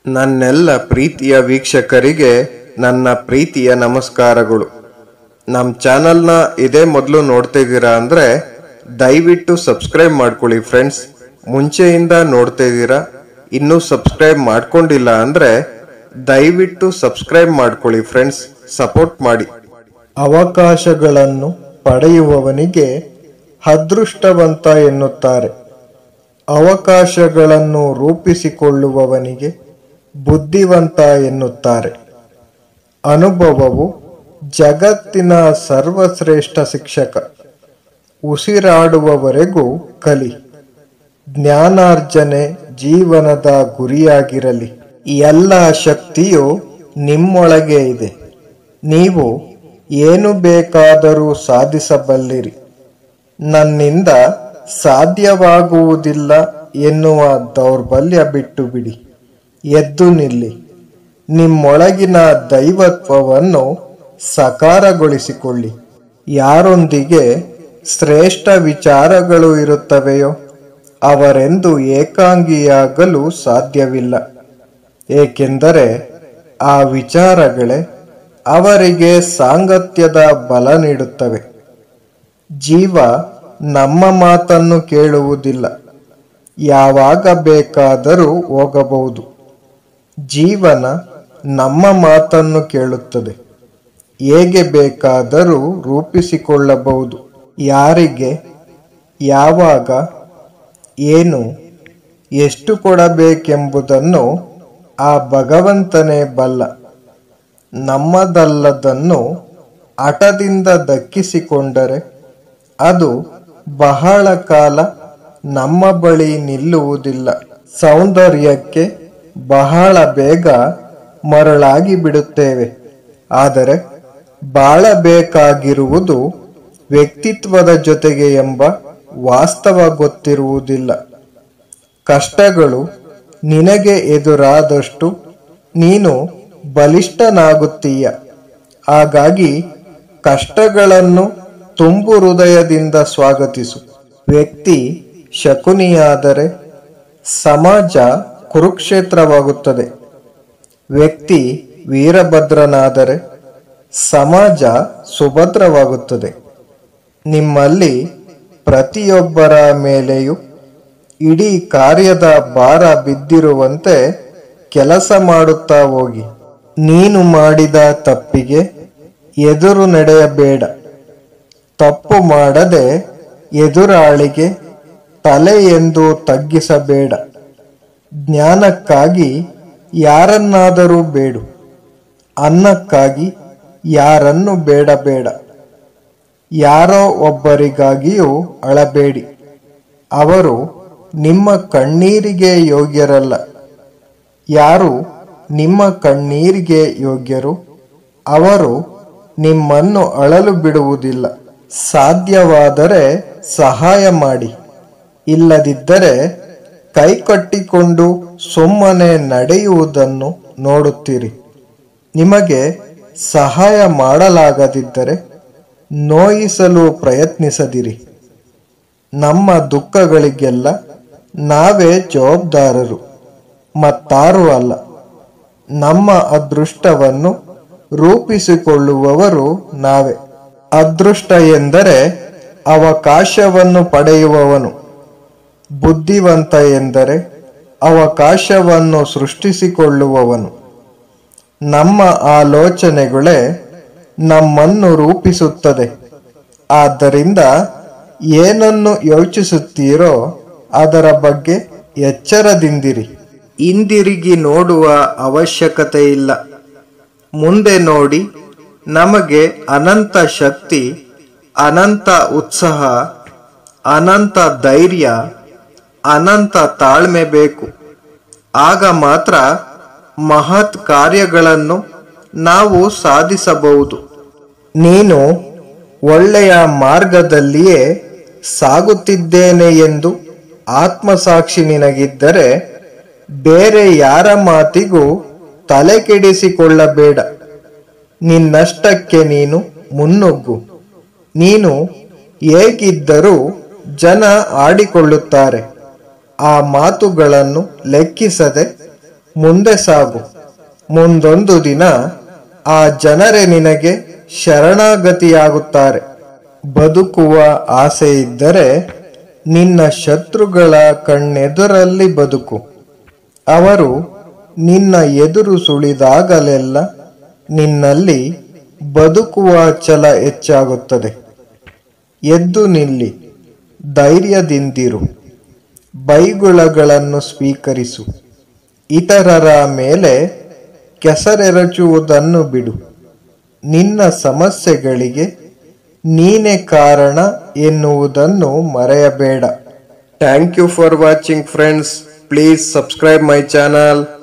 ನನ್ನೆಲ್ಲ ಪ್ರೀತಿಯ ವೀಕ್ಷಕರಿಗೆ ನನ್ನ ಪ್ರೀತಿಯ ನಮಸ್ಕಾರಗಳು. ನಮ್ಮ ಚಾನಲ್ನ ಇದೇ ಮೊದಲು ನೋಡ್ತಿದ್ದೀರಾ ಅಂದರೆ ದಯವಿಟ್ಟು ಸಬ್ಸ್ಕ್ರೈಬ್ ಮಾಡ್ಕೊಳ್ಳಿ ಫ್ರೆಂಡ್ಸ್. ಮುಂಚೆಯಿಂದ ನೋಡ್ತಿದ್ದೀರಾ, ಇನ್ನೂ ಸಬ್ಸ್ಕ್ರೈಬ್ ಮಾಡ್ಕೊಂಡಿಲ್ಲ ಅಂದರೆ ದಯವಿಟ್ಟು ಸಬ್ಸ್ಕ್ರೈಬ್ ಮಾಡ್ಕೊಳ್ಳಿ ಫ್ರೆಂಡ್ಸ್, ಸಪೋರ್ಟ್ ಮಾಡಿ. ಅವಕಾಶಗಳನ್ನು ಪಡೆಯುವವನಿಗೆ ಅದೃಷ್ಟವಂತ ಎನ್ನುತ್ತಾರೆ. ಅವಕಾಶಗಳನ್ನು ರೂಪಿಸಿಕೊಳ್ಳುವವನಿಗೆ ಬುದ್ಧಿವಂತ ಎನ್ನುತ್ತಾರೆ. ಅನುಭವವು ಜಗತ್ತಿನ ಸರ್ವಶ್ರೇಷ್ಠ ಶಿಕ್ಷಕ. ಉಸಿರಾಡುವವರೆಗೂ ಕಲಿ. ಜ್ಞಾನಾರ್ಜನೆ ಜೀವನದ ಗುರಿಯಾಗಿರಲಿ. ಎಲ್ಲ ಶಕ್ತಿಯು ನಿಮ್ಮೊಳಗೆ ಇದೆ. ನೀವು ಏನು ಬೇಕಾದರೂ ಸಾಧಿಸಬಲ್ಲಿರಿ. ನನ್ನಿಂದ ಸಾಧ್ಯವಾಗುವುದಿಲ್ಲ ಎನ್ನುವ ದೌರ್ಬಲ್ಯ ಬಿಟ್ಟು ಬಿಡಿ. ಎದ್ದು ನಿಲ್ಲಿ. ನಿಮ್ಮೊಳಗಿನ ದೈವತ್ವವನ್ನು ಸಾಕಾರಗೊಳಿಸಿಕೊಳ್ಳಿ. ಯಾರೊಂದಿಗೆ ಶ್ರೇಷ್ಠ ವಿಚಾರಗಳು ಇರುತ್ತವೆಯೋ ಅವರೆಂದು ಏಕಾಂಗಿಯಾಗಲು ಸಾಧ್ಯವಿಲ್ಲ. ಏಕೆಂದರೆ ಆ ವಿಚಾರಗಳೇ ಅವರಿಗೆ ಸಾಂಗತ್ಯದ ಬಲ ನೀಡುತ್ತವೆ. ಜೀವ ನಮ್ಮ ಮಾತನ್ನು ಕೇಳುವುದಿಲ್ಲ. ಯಾವಾಗ ಬೇಕಾದರೂ ಹೋಗಬಹುದು. ಜೀವನ ನಮ್ಮ ಮಾತನ್ನು ಕೇಳುತ್ತದೆ. ಹೇಗೆ ಬೇಕಾದರೂ ರೂಪಿಸಿಕೊಳ್ಳಬಹುದು. ಯಾರಿಗೆ, ಯಾವಾಗ, ಏನು, ಎಷ್ಟು ಕೊಡಬೇಕೆಂಬುದನ್ನು ಆ ಭಗವಂತನೇ ಬಲ್ಲ. ನಮ್ಮದಲ್ಲದನ್ನು ಹಠದಿಂದ ದಕ್ಕಿಸಿಕೊಂಡರೆ ಅದು ಬಹಳ ಕಾಲ ನಮ್ಮ ಬಳಿ ನಿಲ್ಲುವುದಿಲ್ಲ. ಸೌಂದರ್ಯಕ್ಕೆ ಬಹಳ ಬೇಗ ಮರಳಾಗಿ ಬಿಡುತ್ತೇವೆ. ಆದರೆ ಬಾಳಬೇಕಾಗಿರುವುದು ವ್ಯಕ್ತಿತ್ವದ ಜೊತೆಗೆ ಎಂಬ ವಾಸ್ತವ ಗೊತ್ತಿರುವುದಿಲ್ಲ. ಕಷ್ಟಗಳು ನಿನಗೆ ಎದುರಾದಷ್ಟು ನೀನು ಬಲಿಷ್ಠನಾಗುತ್ತೀಯ. ಹಾಗಾಗಿ ಕಷ್ಟಗಳನ್ನು ತುಂಬು ಹೃದಯದಿಂದ ಸ್ವಾಗತಿಸು. ವ್ಯಕ್ತಿ ಶಕುನಿಯಾದರೆ ಸಮಾಜ ಕುರುಕ್ಷೇತ್ರವಾಗುತ್ತದೆ. ವ್ಯಕ್ತಿ ವೀರಭದ್ರನಾದರೆ ಸಮಾಜ ಸುಭದ್ರವಾಗುತ್ತದೆ. ನಿಮ್ಮಲ್ಲಿ ಪ್ರತಿಯೊಬ್ಬರ ಮೇಲೆಯೂ ಇಡೀ ಕಾರ್ಯದ ಭಾರ ಬಿದ್ದಿರುವಂತೆ ಕೆಲಸ ಮಾಡುತ್ತಾ ಹೋಗಿ. ನೀನು ಮಾಡಿದ ತಪ್ಪಿಗೆ ಎದುರು ನಡೆಯಬೇಡ. ತಪ್ಪು ಮಾಡದೆ ಎದುರಾಳಿಗೆ ತಲೆ ಎಂದು ತಗ್ಗಿಸಬೇಡ. ಜ್ಞಾನಕ್ಕಾಗಿ ಯಾರನ್ನಾದರೂ ಬೇಡು. ಅನ್ನಕ್ಕಾಗಿ ಯಾರನ್ನು ಬೇಡಬೇಡ. ಯಾರೋ ಒಬ್ಬರಿಗಾಗಿಯೂ ಅಳಬೇಡಿ. ಅವರು ನಿಮ್ಮ ಕಣ್ಣೀರಿಗೆ ಯೋಗ್ಯರಲ್ಲ. ಯಾರು ನಿಮ್ಮ ಕಣ್ಣೀರಿಗೆ ಯೋಗ್ಯರು ಅವರು ನಿಮ್ಮನ್ನು ಅಳಲು ಬಿಡುವುದಿಲ್ಲ. ಸಾಧ್ಯವಾದರೆ ಸಹಾಯ ಮಾಡಿ. ಇಲ್ಲದಿದ್ದರೆ ಕೈಕಟ್ಟಿಕೊಂಡು ಸುಮ್ಮನೆ ನಡೆಯುವುದನ್ನು ನೋಡುತ್ತೀರಿ. ನಿಮಗೆ ಸಹಾಯ ಮಾಡಲಾಗದಿದ್ದರೆ ನೋಯಿಸಲು ಪ್ರಯತ್ನಿಸದಿರಿ. ನಮ್ಮ ದುಃಖಗಳಿಗೆಲ್ಲ ನಾವೇ ಜವಾಬ್ದಾರರು, ಮತ್ತಾರೂ ಅಲ್ಲ. ನಮ್ಮ ಅದೃಷ್ಟವನ್ನು ರೂಪಿಸಿಕೊಳ್ಳುವವರು ನಾವೇ. ಅದೃಷ್ಟ ಎಂದರೆ ಅವಕಾಶವನ್ನು ಪಡೆಯುವವನು. ಬುದ್ಧಿವಂತ ಎಂದರೆ ಅವಕಾಶವನ್ನು ಸೃಷ್ಟಿಸಿಕೊಳ್ಳುವವನು. ನಮ್ಮ ಆಲೋಚನೆಗಳೇ ನಮ್ಮನ್ನು ರೂಪಿಸುತ್ತದೆ. ಆದ್ದರಿಂದ ಏನನ್ನು ಯೋಚಿಸುತ್ತೀರೋ ಅದರ ಬಗ್ಗೆ ಎಚ್ಚರದಿಂದಿರಿ. ಹಿಂದಿರುಗಿ ನೋಡುವ ಅವಶ್ಯಕತೆ ಇಲ್ಲ. ಮುಂದೆ ನೋಡಿ. ನಮಗೆ ಅನಂತ ಶಕ್ತಿ, ಅನಂತ ಉತ್ಸಾಹ, ಅನಂತ ಧೈರ್ಯ, ಅನಂತ ತಾಳ್ಮೆ ಬೇಕು. ಆಗ ಮಾತ್ರ ಮಹತ್ ಕಾರ್ಯಗಳನ್ನು ನಾವು ಸಾಧಿಸಬಹುದು. ನೀನು ಒಳ್ಳೆಯ ಮಾರ್ಗದಲ್ಲಿಯೇ ಸಾಗುತ್ತಿದ್ದೇನೆ ಎಂದು ಆತ್ಮಸಾಕ್ಷಿ ನಿನಗಿದ್ದರೆ ಬೇರೆ ಯಾರ ಮಾತಿಗೂ ತಲೆ ಕೆಡಿಸಿಕೊಳ್ಳಬೇಡ. ನಿನ್ನಷ್ಟಕ್ಕೆ ನೀನು ಮುನ್ನುಗ್ಗು. ನೀನು ಹೇಗಿದ್ದರೂ ಜನ ಆಡಿಕೊಳ್ಳುತ್ತಾರೆ. ಆ ಮಾತುಗಳನ್ನು ಲೆಕ್ಕಿಸದೆ ಮುಂದೆ ಸಾಗು. ಮುಂದೊಂದು ದಿನ ಆ ಜನರೇ ನಿನಗೆ ಶರಣಾಗತಿಯಾಗುತ್ತಾರೆ. ಬದುಕುವ ಆಸೆ ಇದ್ದರೆ ನಿನ್ನ ಶತ್ರುಗಳ ಕಣ್ಣೆದುರಲ್ಲಿ ಬದುಕು. ಅವರು ನಿನ್ನ ಎದುರು ಸುಳಿದಾಗಲೆಲ್ಲ ನಿನ್ನಲ್ಲಿ ಬದುಕುವ ಛಲ ಹೆಚ್ಚಾಗುತ್ತದೆ. ಎದ್ದು ನಿಲ್ಲಿ, ಧೈರ್ಯದಿಂದಿರು, ಬೈಗುಳಗಳನ್ನು ಸ್ವೀಕರಿಸು. ಇತರರ ಮೇಲೆ ಕೆಸರೆರಚುವುದನ್ನು ಬಿಡು. ನಿನ್ನ ಸಮಸ್ಯೆಗಳಿಗೆ ನೀನೇ ಕಾರಣ ಎನ್ನುವುದನ್ನು ಮರೆಯಬೇಡ. Thank you for watching friends. Please subscribe my channel.